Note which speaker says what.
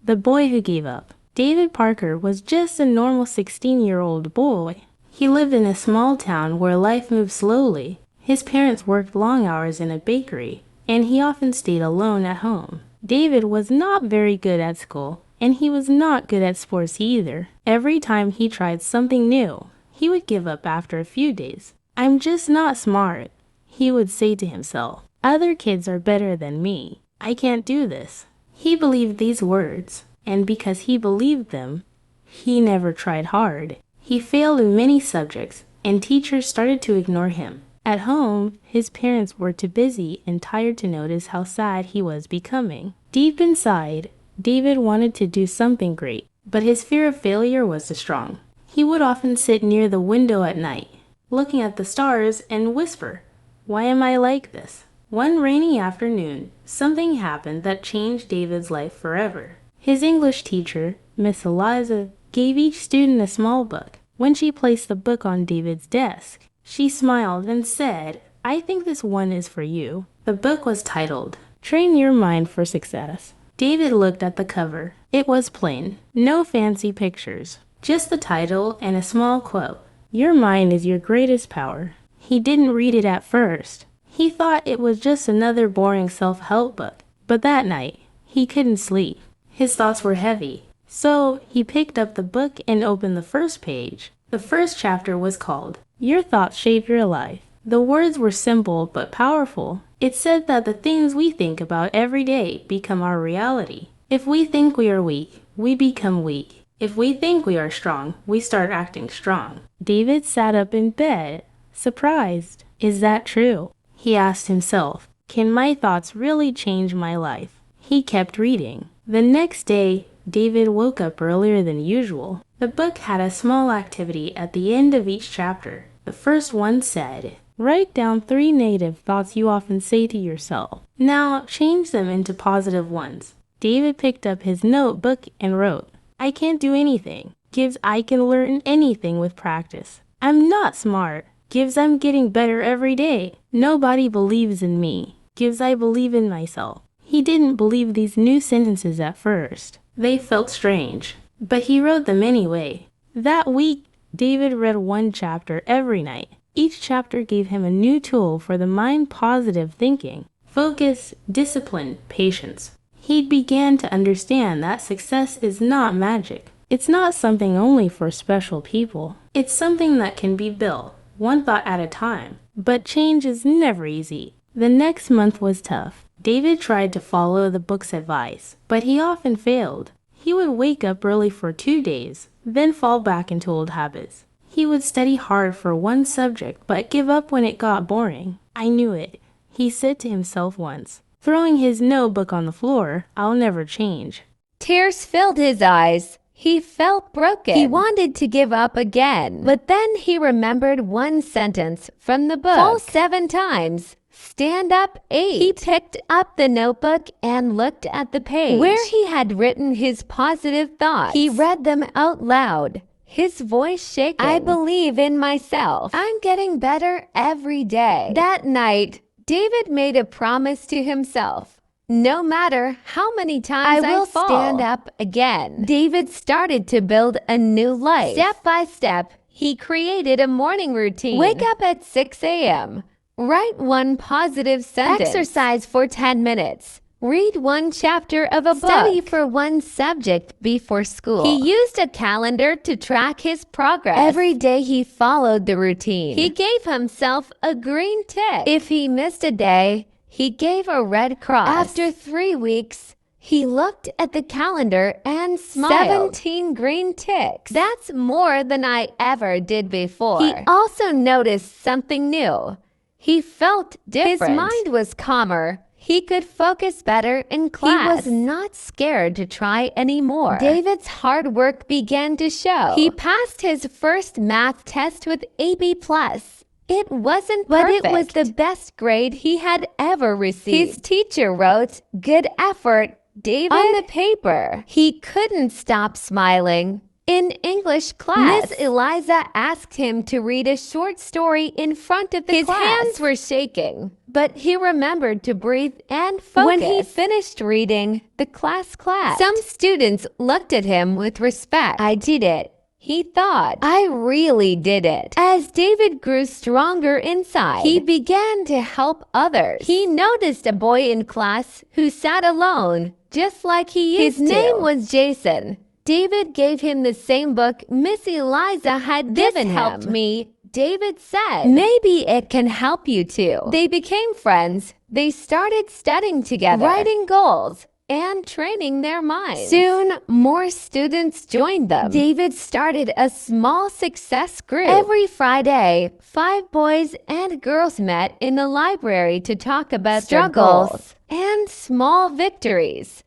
Speaker 1: The Boy Who Gave Up. David Parker was just a normal 16-year-old boy. He lived in a small town where life moved slowly. His parents worked long hours in a bakery, and he often stayed alone at home. David was not very good at school, and he was not good at sports either. Every time he tried something new, he would give up after a few days. "I'm just not smart," he would say to himself. "Other kids are better than me. I can't do this." He believed these words, and because he believed them, he never tried hard. He failed in many subjects, and teachers started to ignore him. At home, his parents were too busy and tired to notice how sad he was becoming. Deep inside, David wanted to do something great, but his fear of failure was strong. He would often sit near the window at night, looking at the stars and whisper, "Why am I like this?" One rainy afternoon, something happened that changed David's life forever. His English teacher, Miss Eliza, gave each student a small book. When she placed the book on David's desk, she smiled and said, "I think this one is for you." The book was titled, "Train Your Mind for Success." David looked at the cover. It was plain, no fancy pictures, just the title and a small quote, "Your mind is your greatest power." He didn't read it at first. He thought it was just another boring self-help book. But that night, he couldn't sleep. His thoughts were heavy. So he picked up the book and opened the first page. The first chapter was called, "Your Thoughts Shape Your Life." The words were simple but powerful. It said that the things we think about every day become our reality. If we think we are weak, we become weak. If we think we are strong, we start acting strong. David sat up in bed, surprised. Is that true? He asked himself, can my thoughts really change my life? He kept reading. The next day, David woke up earlier than usual. The book had a small activity at the end of each chapter. The first one said, "Write down 3 negative thoughts you often say to yourself. Now change them into positive ones." David picked up his notebook and wrote, "I can't do anything. Gives I can learn anything with practice. I'm not smart. Gives I'm getting better every day. Nobody believes in me. Gives I believe in myself." He didn't believe these new sentences at first. They felt strange, but he wrote them anyway. That week, David read 1 chapter every night. Each chapter gave him a new tool for the mind-positive thinking, focus, discipline, patience. He began to understand that success is not magic. It's not something only for special people. It's something that can be built, one thought at a time. But change is never easy. The next month was tough. David tried to follow the book's advice, but he often failed. He would wake up early for 2 days, then fall back into old habits. He would study hard for one subject, but give up when it got boring. "I knew it," he said to himself once. Throwing his notebook on the floor, "I'll never change."
Speaker 2: Tears filled his eyes. He felt broken. He wanted to give up again. But then he remembered one sentence from the book. Fall 7 times. Stand up 8. He picked up the notebook and looked at the page where he had written his positive thoughts. He read them out loud, his voice shaking. "I believe in myself. I'm getting better every day." That night, David made a promise to himself. No matter how many times I will stand up again. David started to build a new life. Step by step, he created a morning routine. Wake up at 6 a.m. Write 1 positive sentence. Exercise for 10 minutes. Read 1 chapter of a book. Study for 1 subject before school. He used a calendar to track his progress. Every day he followed the routine. He gave himself a green tick. If he missed a day, he gave a red cross. After 3 weeks, he looked at the calendar and smiled. 17 green ticks. That's more than I ever did before. He also noticed something new. He felt different. His mind was calmer. He could focus better in class. He was not scared to try anymore. David's hard work began to show. He passed his first math test with A+. It wasn't perfect, but it was the best grade he had ever received. His teacher wrote, "Good effort, David," on the paper. He couldn't stop smiling. In English class, Miss Eliza asked him to read a short story in front of the class. His hands were shaking, but he remembered to breathe and focus. When he finished reading, the class clapped. Some students looked at him with respect. I did it, he thought. I really did it. As David grew stronger inside, he began to help others. He noticed a boy in class who sat alone, just like he used to. His name was Jason. David gave him the same book Miss Eliza had given him. This helped me, David said. Maybe it can help you too. They became friends. They started studying together, writing goals, and training their minds. Soon, more students joined them. David started a small success group. Every Friday, 5 boys and girls met in the library to talk about struggles and small victories.